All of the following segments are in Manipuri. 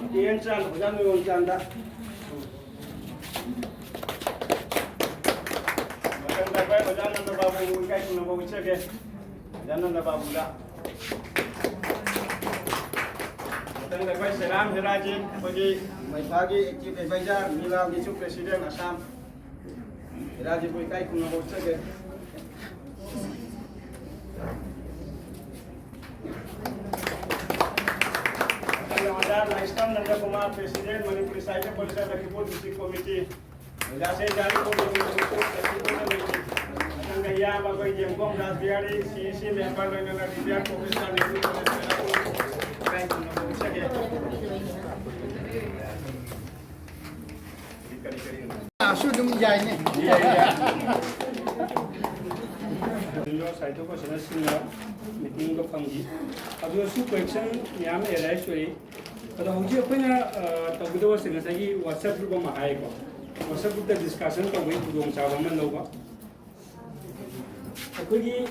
Iyan chan, hujan mo yung chan da. Maganda ba, hujan na nababu kahit kung nababutsag eh. Hujan na nababula. Maganda ba, Salam Hirajin, bagi may bagi Chief Advisor, Milaw Gisu President Assam. Hirajin po kahit kung nababutsag eh. Naistam Nanda Kumar Presiden Manipuri Saja Polisi Rakipur District Committee. Jase Jari Kodo District Committee. Nangaya Bagai Jembong Rasbiari CEC member Nanda Dibiar Profesor Nehru Bank Indonesia ya. Sudah menjadi. Dulu saya tu kau senang senang meeting kau panggil. Aduh su question yang ada actually. Kalau hujung apa na tahu betul senang saya WhatsApp group ama hai ko. WhatsApp group dah discussion kau boleh tudung cawan mana logo. Aku ni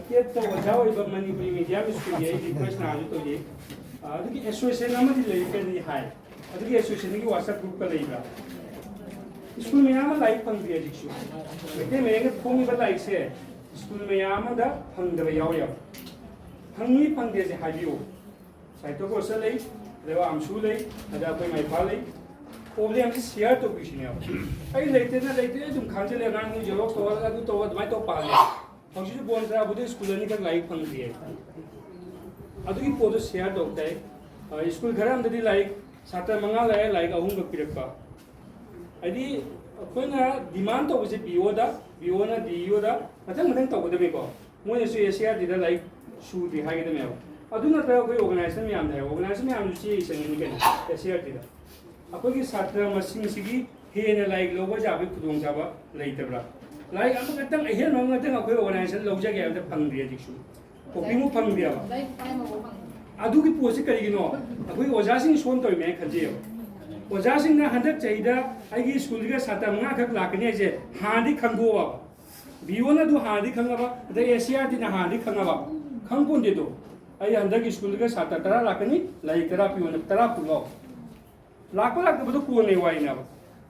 tiap tahu jauh ibu Manipuri media school ye request na aja tu ye. Aduh ki association nama di lagi kan di hai. Aduh ki association ni WhatsApp group ka lagi lah. School में यहाँ लाइक पंक्ति है जिक्शु। लेकिन मेरे फोन में लाइक से स्कूल में यहाँ दा पंक्ति में याव याव। पंक्ति पंक्ति से हाजियो। साइटों को ऐसा ले, लेवा आमशु ले, अजा कोई माइफा ले। ओबले हमसे शेयर तो कुछ नहीं आता। अरे लेते ना तुम खांचे ले गाने में जोरों तो वाला तो तुम्हारे तो पाले। हम जो बोल रहा बुद्धि स्कूल ने का लाइक पंक्ति है। अब तो ये पोतो शेयर तो होता है। स्कूल घर हम दे लाइक साता मंगाल है लाइक अहूँ का पिरका। अभी कोई ना डिमांड तो उसे बीओ ना डीओ मतलब तो उधर में को मुझे ऐसे एशिया दिला लाइक शू दिखाई के में अब ना तो कोई ऑर्गेनाइजेशन में आम है ऑर्गेनाइजेशन में आम जो चीज़ इसे नहीं करना एशिया दिला अब कोई छात्र मशीन सिगी हे ना लाइक लोगों जाबे खुदों जाबा लाइक तबला लाइक अब कहते हैं ये लोग कहते हैं कोई ऑर्गेनाइजेशन लोग जाके अब फंग दिया जिक्शु कॉपी में फंग दिया अदू की पोस्ट करेगी नो कोई ओजासिंग सोन तो मैं खजे ओजासिंग ना हंड्रेड चाहिए आई स्कूल के साथ मंगा खक लाकने से हादी खंगोवा बीओ ना दो हादी खंगवा अदे एशिया दी ना हादी खंगवा खंगपोन दे दो आई हंड्रेड स्कूल के साथ तरा लाकनी लाई तरा पियो ना तरा पुलो लाको लाक बदो को ने वाई ना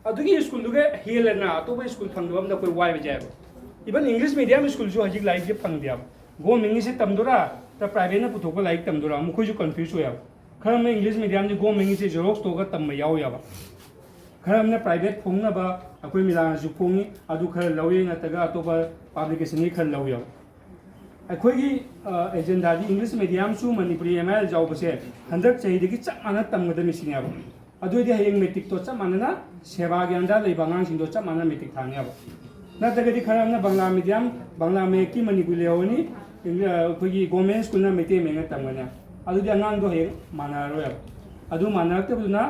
अदुगी स्कूल के हेल ना तो बे स्कूल खंगवा ना कोई वाई बजाय इवन इंग्लिश मीडियम स्कूल जो हजिक लाइक जे फंग दिया गो मिंगी से तमदुरा त प्राइवेट ना पुथोको लाइक तमदुरा मुखो जो कंफ्यूज होया खर में इंग्लिश मीडियम जो गो मिंगी से जेरोक्स तो का तम में याव यावा खर हमने प्राइवेट फोंगनबा अखोई मिलान जु फोंगी अदु खर लौये नतगा अतोपा पब्लिकेशन नि खर लौया अखोई एजेंडा दी इंग्लिश मीडियम सु मणिपुरी एमएल जावबसे हंदक चाहिदगी चमाना तमगदमी सिनियाबो अदुदी हयेंग मेट्रिक तो चमाना सेवा ज्ञानदा लेबांगांग सिंदो चमाना मेट्रिक थानियाबो नतगदी खर हमने बांग्ला मीडियम बांग्ला में की मणिपुरी लेवनी अखोई गवर्नमेंट स्कूल ना मेटे में तमगना अदुदी अंगांग दो हे मानारोय अदु मानारतबुना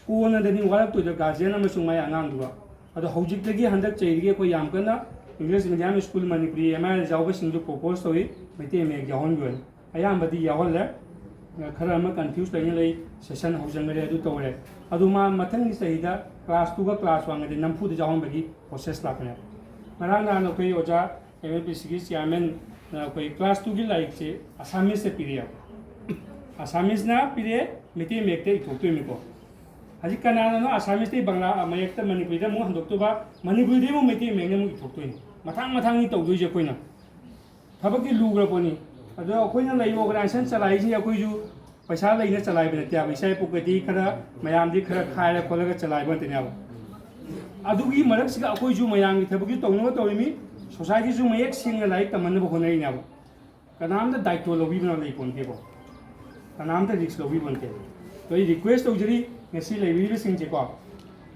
कोना दनी वालक तो गार्जियन अमसुंग माय आंगांगदुवा अदो हौजिकदगी हंदक चैरिगे को याम कना इंग्लिश मीडियम स्कूल मणिपुरी एमआई जावबा सिंजु प्रपोज तोई मेटे में यावन गोन अयामबदी यावल खरा अमा कंफ्यूज तैन लई सेशन हौजंगरे अदु तोरे अदु मा मथंग सहिदा क्लास 2 का क्लास 1 गदि नमफु द जावनबगी प्रोसेस लाकने मराना न कोई ओजा एमपीसी की चेयरमैन कोई क्लास 2 की लाइक से असामीज से पीरिया असामीज ना पीरिये मेटे मेटे इथोक्तो मिको हजी कनाना नो असामीज ते बांग्ला मयक मणिपुरी मु हंदोक्तोबा मणिपुरी मु मेटे मेंगे मु इथोक्तोइन मथांग मथांग नि तौदोइ जे कोइना थबकी लुग्रपोनी अदो अखोइना लई ऑर्गेनाइजेशन चलाई जे अखोइ जु पैसा लईना चलाई बने त्या पैसा पुकती खरा मयाम दि खरा खायरा खोलगा चलाई बने त्या अदुगी मरक सिगा अखोइ जु मयाम की थबकी तौनो तौइमी सोसाइटी जु मयक सिंग लाइक तमन बो होनई नाबो कनाम द दायित्व लोबी बना लई कोन केबो कनाम द रिस्क लोबी बनके तो request तौजरी ngasi lebi sing je ko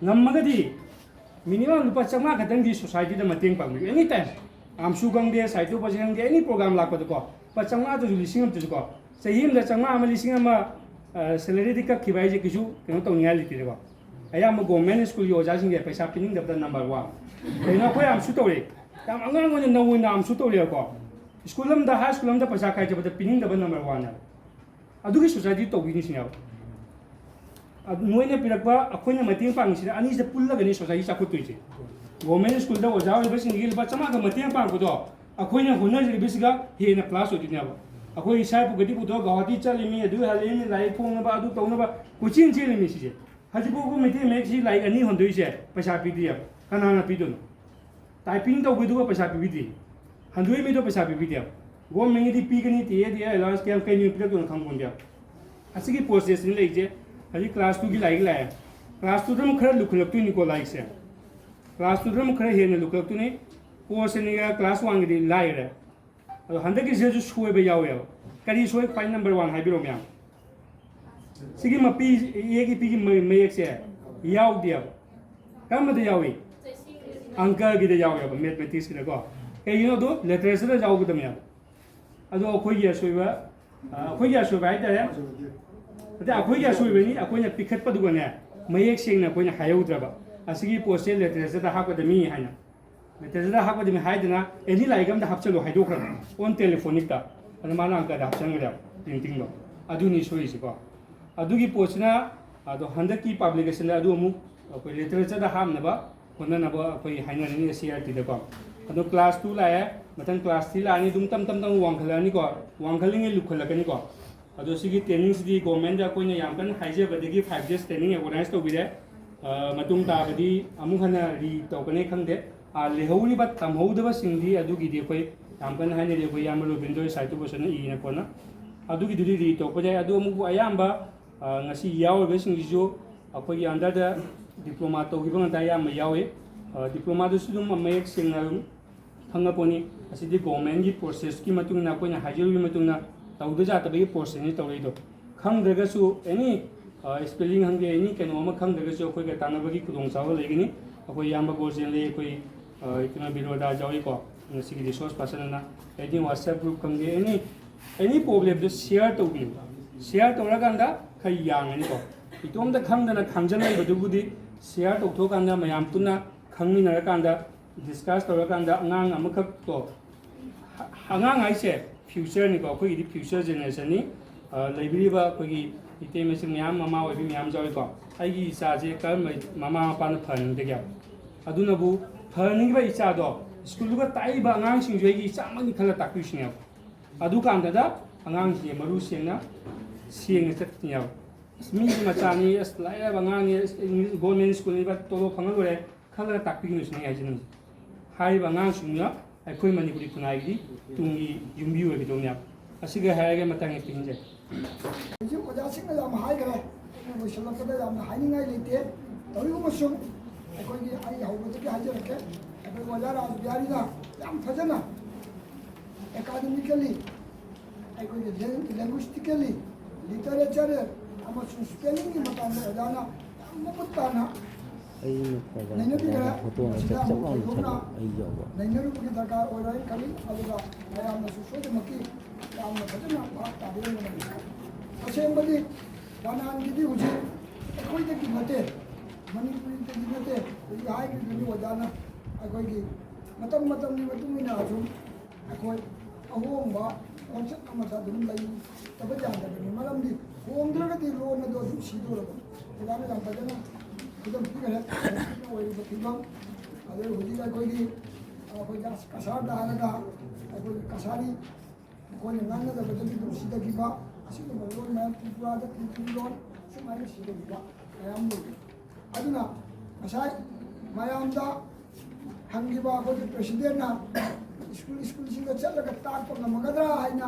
ngamagadi minimum lupa chama khatang di society da mateng pang any time am su gang de sai to pajang de any program la ko ko pa chama to lising am to ko sahim da chama am lising am salary di ka khibai je kisu keno to nya li ti ko aya mo government school yo ja sing de paisa pinning da number 1 keno ko am su to re tam angang ngo na wo na am su to re ko school am da high school am da paisa khai je ba pinning da number 1 na adu ki society to gi ni sing नोने पिरकबा अखोइना मतेंग पांगसिना अनि से पुल्लगनि सोसाइटी चाखुतुइसे गवर्नमेंट स्कूल दा ओजा ओइबसिंग गिल बा चमा ग मतेंग पांगबदो अखोइना होनर बिसिगा हेना क्लास ओदिनाबा अखोई इसा पुगति पुतो गुवाहाटी चलिमी अदु हलिमी लाइक फोंगबा अदु तौनबा कोचिंग चेलिमी सिजे हजिबो को मिते मेक्सी लाइक अनि होंदोइसे पैसा पीदिया कनाना पीदोन टाइपिंग तौबदुगा पैसा पीबिदि हंदुई मिदो पैसा पीबिदिया गवर्नमेंट दी पीगनी ती दी अलाउंस कैम कैन यू पिदोन खंगबोंदिया असिगी प्रोसेस नि लेजे हजि क्लास 2 की लाइक लाए क्लास 2 दम खरा लुखलक्तु निको लाइक से क्लास 2 दम खरा हेन लुखलक्तु नि कोर्स नि क्लास 1 गी लाइरे अदो हंदक की जेजु सोय बे यावे करी सोय फाइल नंबर 1 हाइबिरो म्याम सिगी मपी ये की पी की मयक से याव दिया कम दे यावे अंक गी दे यावे मैथमेटिक्स की को कई दो लिटरेचर जाव गदम या अदो अखोई या सोयबा अखोई या सोयबा हाइतारे अते अखोई या सोयबनी अखोइना पिखत पदुगने मयक सेंगना कोइना हायौद्रबा असिगी पोस्टल लिटरेचर दा हाकदमी हाइना लिटरेचर दा हाकदमी हाइदना एनी लाइगम दा हापचलो हाइदोखरा ऑन टेलीफोनिक दा अदो माना अंक दा हापचंगरा प्रिंटिंग लो अदुनी सोइसि को अदुगी पोस्टना अदो हंदकी पब्लिकेशन दा अदु अमु अखोई लिटरेचर दा हामनबा होननबा अखोई हाइनरनी सीआरटी दा को अदो क्लास 2 लाए मतन क्लास 3 लानी दुम तम तम तम वांखलानी को वांखलिंगे लुखलकनी को अदो सिगी ट्रेनिंग सिदी गवर्नमेंट दा कोइना यामकन हाइजे बदगी 5 डेज ट्रेनिंग ऑर्गेनाइज तौबिरे मतुंग ताबदी अमुखना री तौकने खंगदे लेहौनी बा तमहौदबा सिंदी अदुगी दे कोइ यामकन हाइने दे कोइ यामरो बिंदो साइटु बसन इने कोना अदुगी दुदी री तौपजे अदु अमुबु अयामबा ngasi yawe singijo अखोई अंडर द डिप्लोमा तौगिबंग दा याम यावे डिप्लोमा दु सुदुम मयक सिंगल खंगपोनी असिदि गवर्नमेंट की प्रोसेस की मतुंग ना कोइना हाइजरु की मतुंग ना तौद जातबे प्रोसेस नि तौरेदो खंगदगसु एनी स्पेलिंग हंगे एनी केनो अमा खंगदगसु अखोई का तानबगी खुदोंग चाव लेगिनी अखोई याम गोजेन ले कोई इतना बिरोदा जावी को सिगी रिसोर्स पर्सन ना एनी व्हाट्सएप ग्रुप खंगे एनी प्रॉब्लम दो शेयर तौरगंदा खै यांगनी को इतोम द खंगदना खंजन बदुबुदी शेयर तौथोकांदा मयाम पुना खंगमिनरकांदा डिस्कस तौरकांदा अंगांग अमखक तो अंगांग आइसे फ्यूचर नि को कोई फ्यूचर जनरेशन नि लेबिरिबा कोई इते मेसिन म्याम मामा ओबि म्याम जावे को आइगी इसाजे कर्म मामा पान फन देग्या अदुनबु फनिबा इसा दो स्कूल का ताइबा अंगांग सिंजोइगी चामनि खला ताकुइसिने अदु कांदा अंगांग जे मरु सेंगना सेंग चतनिया मी मचानी अस लाइबा अंगांग इंग्लिश गवर्नमेंट स्कूल नि बा तोलो फंगलोरे खला ताकुइनुसने आइजन हाइबा अंगांग सुंया अखोई मणिपुरी खुनाइगी तुंगी युम्बी ओइबिदोन्या असिगा हायगे मतंग पिंजे जी ओजासिंग याम हाइगरे मोशलपदे याम हाइनिंगाइ लेते तरिगुमसुम अखोई आई हौबदि हाइजरके अखोई ओजारा बियारिना याम फजना एकेडमिकली अखोई लैंग्विस्टिकली लिटरेचर अमसुम स्पेलिंग की मतंग ओजाना मपुत्ताना नैनबिगरा फोटो नैनरुबगी दरकार ओराय करी अदुगा मयामना सुसोदमकी यामना फजना बात ताबेन असेंबली बनानगिदी हुजी अखोइदगी नते मणिपुरीदगी नते हाइगी ओजाना अखोइगी मतम मतमनि मतुमिना अजुम अखोइ अहोंबा कॉन्सेप्ट अमदा दुम लई तबजादबनि मरमदि होंद्रगदी लोन दो दुम सिदोरबो ओजाना याम फजना एकदम ठीक है वही बतिबम अदर हुजी का कोई कसार दारगा कोई कसारी कोई नंगा दा बदली तो सीधा गिबा असी तो लोन मैं पूरा दा लोन से मारे सीधा गिबा आयाम लोग अदुना असाय मायाम दा हंगिबा को प्रेसिडेंट ना स्कूल सिंगा चलगा ताक पर मगदरा हाइना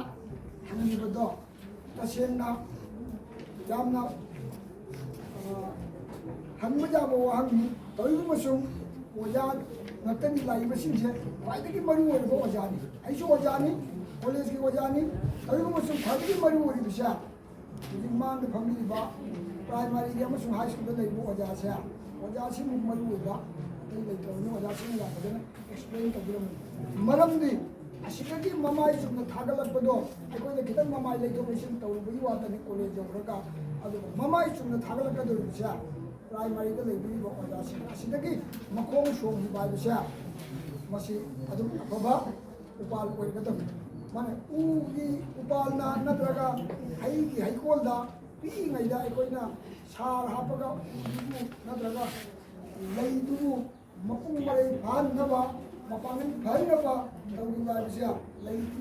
हंगिबदो तसेना यामना हंगमजाबो हंगी तौयुमसुम ओजा नतनी लाइबसिंसे खाइदगी मरु ओरबो ओजानी आइसो ओजानी कॉलेज की ओजानी तौयुमसुम खाइदगी मरु ओरिबिसा जिमान फमिलिबा प्राइमरी के अमसुम हाई स्कूल लेबो ओजासे ओजासी मु मरु ओबा तै लेतोनी ओजासी ला बदन एक्सप्लेन तबिरम मरमदी असिकगी ममाई सुम थागलपदो अकोइदे खितन ममाई लेतोमिशन तौरुबगी वातनी कॉलेज जोरका अदु ममाई सुम थागलकदोरिबिसा प्राइमरी दा लेबिबो ओजासी असिदगी मखों सोंगी बाइबसे मसी अदुम अफबा उपाल ओइगदम माने उगी उपालना नत्रगा हाइगी हाइकोलदा पीङैदा अकोइना सार हापगा नत्रगा लैदु मपुंग मरै फाननबा ꯃꯄꯥꯡꯒꯜ ꯐꯅꯕ ꯇꯧꯔꯤꯕ ꯍꯥꯏꯕꯁꯦ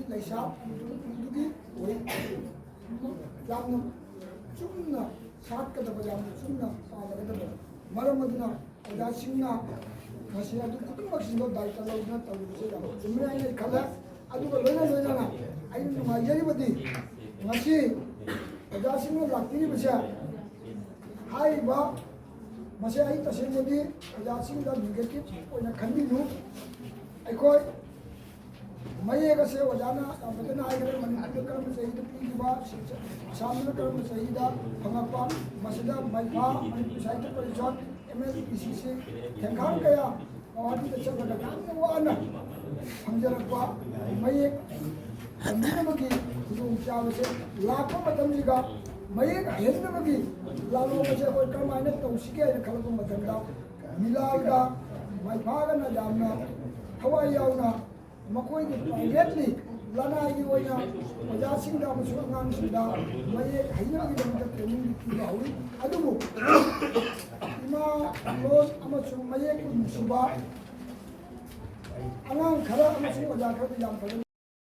ꯂꯩꯁꯥ ꯑꯗꯨꯒꯤ ꯑꯣꯏ ꯌꯥꯝꯅ ꯆꯨꯝꯅ ꯁꯥꯠꯀꯗꯕ ꯌꯥꯝꯅ ꯆꯨꯝꯅ ꯄꯥꯜꯂꯒꯗꯕ ꯃꯔꯝ ꯑꯗꯨꯅ ꯑꯣꯖꯥꯁꯤꯡꯅ ꯉꯁꯤ ꯑꯗꯨ ꯈꯨꯗꯤꯡꯃꯛꯁꯤꯡꯗꯣ ꯗꯥꯏꯇ ꯂꯧꯗꯨꯅ ꯇꯧꯔꯤꯕꯁꯦ ꯌꯥꯝ ꯆꯨꯝꯃꯦ ꯍꯥꯏꯅ ꯈꯜꯂꯦ ꯑꯗꯨꯒ ꯂꯣꯏꯅꯅ ꯑꯩꯅ ꯅꯨꯡꯉꯥꯏꯖꯔꯤꯕꯗꯤ ꯉꯁꯤ ꯑꯣꯖꯥꯁꯤꯡꯅ ꯂꯥꯛꯄꯤꯔꯤꯕꯁꯦ ꯍꯥꯏꯔꯤꯕ ꯃꯁꯤ ꯑꯩ ꯇꯁꯦꯡꯕꯗꯤ ꯑꯣꯖꯥꯁꯤꯡꯗ ꯅꯦꯒꯦꯇꯤꯚ ꯑꯣꯏꯅ ꯈꯟꯕꯤꯌꯨ ꯑꯩꯈꯣꯏ ꯃꯌꯦꯛ ꯑꯁꯦ ꯑꯣꯖꯥꯅ ꯌꯥꯝ ꯐꯖꯅ ꯍꯥꯏꯈ꯭ꯔꯦ ꯃꯅꯤꯄꯨꯔꯗ ꯀꯔꯝꯕ ꯆꯍꯤꯗ ꯄꯤꯈꯤꯕ ꯑꯁꯥꯝꯗꯅ ꯀꯔꯝꯕ ꯆꯍꯤꯗ ꯐꯪꯉꯛꯄ ꯃꯁꯤꯗ ꯃꯩꯐꯥ ꯃꯅꯤꯄꯨꯔ ꯁꯥꯍꯤꯇ꯭ꯌ ꯄꯔꯤꯁꯠ MSPCC ꯈꯦꯡꯈꯥꯡ ꯀꯌꯥ ꯒꯧꯍꯥꯇꯤꯗ ꯆꯠꯂꯒ ꯌꯥꯝꯅ ꯋꯥꯅ ꯐꯪꯖꯔꯛꯄ ꯃꯌꯦꯛ ꯇꯝꯕꯤꯅꯕꯒꯤ ꯈꯨꯗꯣꯡꯆꯥꯕꯁꯦ ꯂꯥꯛꯄ ꯃꯇꯝꯁꯤꯗ ꯃꯌꯦꯛ ꯍꯩꯍꯟꯅꯕꯒꯤ ꯂꯥꯂꯣꯡ ꯑꯁꯦ ꯑꯩꯈꯣꯏ ꯀꯔꯝꯍꯥꯏꯅ ꯇꯧꯁꯤꯒꯦ ꯍꯥꯏꯅ ꯈꯜꯂꯛꯄ ꯃꯇꯝꯗ ꯃꯤꯂꯥꯜꯒ ꯃꯩꯐꯥꯒꯅ ꯌꯥꯝꯅ ꯊꯋꯥꯏ ꯌꯥꯎꯅ ꯃꯈꯣꯏꯒꯤ ꯄ꯭ꯔꯥꯏꯚꯦꯠꯂꯤ ꯂꯅꯥꯏꯒꯤ ꯑꯣꯏꯅ ꯑꯣꯖꯥꯁꯤꯡꯗ ꯑꯃꯁꯨꯡ ꯑꯉꯥꯡꯁꯤꯡꯗ ꯃꯌꯦꯛ ꯍꯩꯅꯕꯒꯤꯗꯃꯛꯇ ꯇ꯭ꯔꯦꯅꯤꯡ ꯄꯤꯕ ꯍꯧꯋꯤ ꯑꯗꯨꯕꯨ ꯏꯃꯥ ꯂꯣꯟ ꯑꯃꯁꯨꯡ ꯃꯌꯦꯛꯄꯨ ꯅꯨꯡꯁꯤꯕ ꯑꯉꯥꯡ ꯈꯔ ꯑꯃꯁꯨꯡ ꯑꯣꯖꯥ ꯈꯔꯗꯤ ꯌꯥꯝ ꯐꯖꯅ